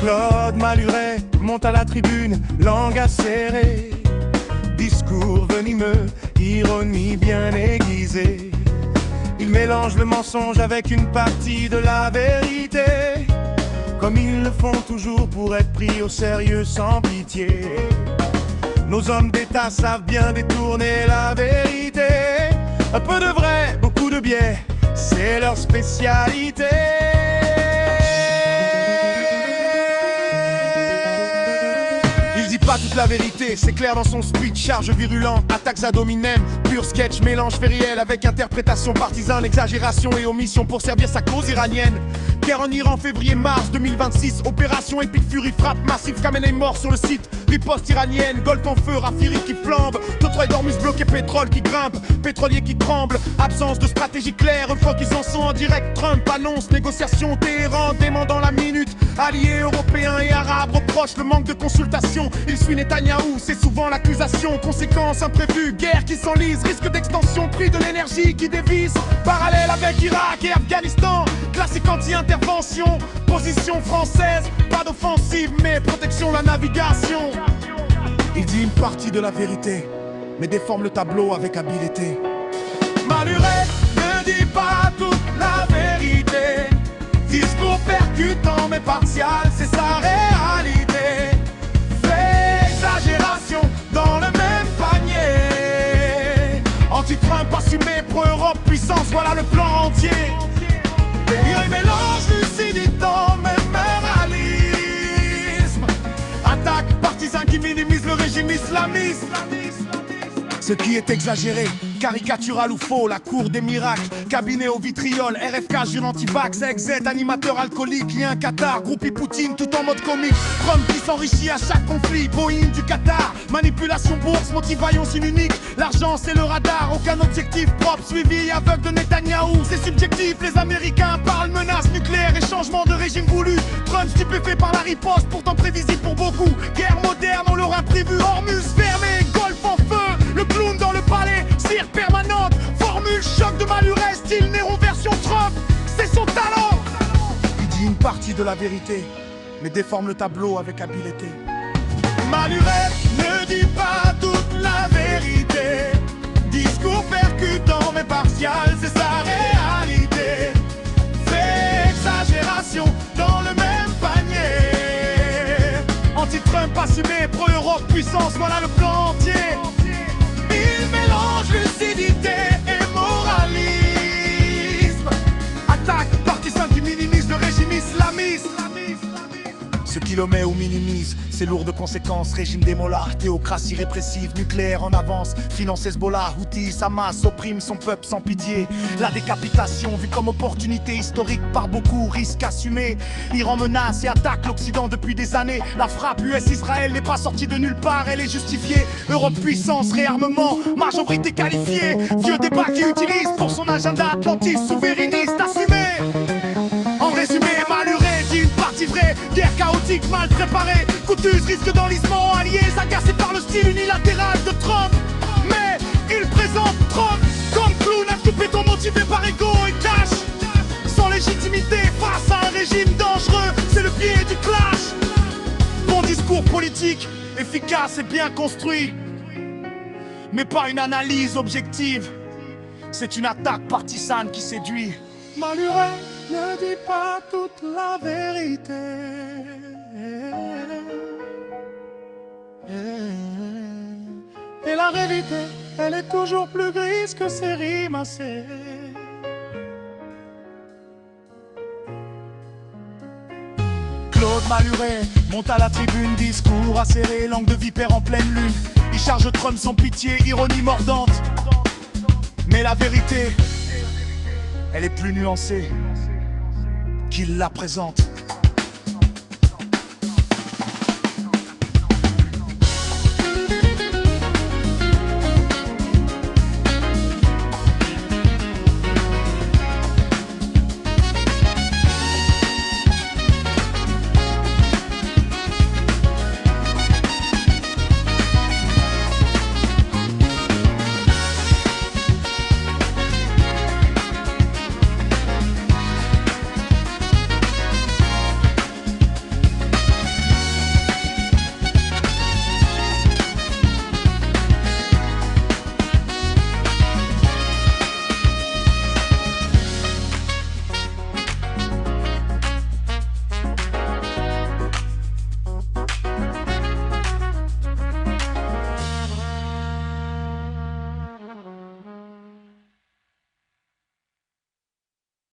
Claude Maluret monte à la tribune, langue acérée, discours venimeux, ironie bien aiguisée. Il mélange le mensonge avec une partie de la vérité, comme ils le font toujours pour être pris au sérieux sans pitié. Nos hommes d'État savent bien détourner la vérité. Un peu de vrai, beaucoup de biais, c'est leur spécialité. Pas toute la vérité, c'est clair dans son speech, charge virulente, attaques ad hominem, pur sketch, mélange fait réel avec interprétation partisane, exagération et omission pour servir sa cause iranienne. Guerre en Iran, février-mars 2026, opération Epic Fury, frappe massive, Khamenei mort sur le site, riposte iranienne, Golfe en feu, Rafiri qui flambe, Detroit Hormuz bloqué, pétrole qui grimpe, pétrolier qui tremble, absence de stratégie claire, une fois qu'ils en sont en direct, Trump annonce négociation, Téhéran demandant la minute, alliés européens et arabes reprochent le manque de consultation. Il suit Netanyahou, c'est souvent l'accusation. Conséquences imprévues, guerre qui s'enlise, risque d'extension, prix de l'énergie qui dévisse. Parallèle avec Irak et Afghanistan, classique anti-intervention. Position française, pas d'offensive mais protection de la navigation. Il dit une partie de la vérité, mais déforme le tableau avec habileté. Maluret ne dit pas toute la vérité. Discours percutant mais partial, c'est sa réalité. Exagération dans le même panier. Anti-Trump assumé, pro-Europe puissance, voilà le plan entier. Il mélange lucidité même réalisme. Attaque partisan qui minimise le régime islamiste. Ce qui est exagéré, caricatural ou faux, la cour des miracles, cabinet au vitriol, RFK jure anti-vax, ex-Z, animateur alcoolique, lien Qatar, groupie Poutine tout en mode comique, Trump qui s'enrichit à chaque conflit, Boeing du Qatar, manipulation bourse, motivaillon unique, l'argent c'est le radar, aucun objectif propre, suivi aveugle de Netanyahou, c'est subjectif, les Américains parlent menaces nucléaires et changement de régime voulu, Trump stupéfait par la riposte, pourtant prévisible pour beaucoup, guerre moderne, on l'aura prévu, Hormuz fermé, Golfe en feu, le clown dans le palais, cire permanente, formule choc de Maluret, style Néron version Trump, c'est son talent. Il dit une partie de la vérité, mais déforme le tableau avec habileté. Maluret ne dit pas toute la vérité, discours percutant mais partial, c'est sa réalité. Fait exagération dans le même panier. Anti-Trump assumé, pro-Europe puissance, voilà le plan entier. Il mélange lucidité et moralisme. Attaque partisan qui minimise le régime islamiste. Ce qui le met ou minimise, c'est lourd de conséquences. Régime des mollahs, théocratie répressive, nucléaire en avance. Finance Hezbollah, Houthis, Hamas opprime son peuple sans pitié. La décapitation vue comme opportunité historique par beaucoup, risque assumé. Iran menace et attaque l'Occident depuis des années. La frappe US-Israël n'est pas sortie de nulle part, elle est justifiée. Europe puissance, réarmement, majorité qualifiée. Vieux débat qui utilise pour son agenda atlantiste, souverainiste assumé. En résumé, Maluret dit une partie vraie, guerre chaotique mal préparée, coûteuse, risque d'enlisement, alliés agacés par le style unilatéral de Trump. Mais il présente Trump comme clown, un tout béton motivé par ego et cash. Sans légitimité face à un régime dangereux, c'est le pied du clash. Bon discours politique, efficace et bien construit, mais pas une analyse objective. C'est une attaque partisane qui séduit. Maluret ne dit pas toute la vérité. Et la réalité, elle est toujours plus grise que ses rimes assez. Claude Maluret monte à la tribune, discours acéré, langue de vipère en pleine lune. Il charge Trump sans pitié, ironie mordante. Mais la vérité, elle est plus nuancée qu'il la présente.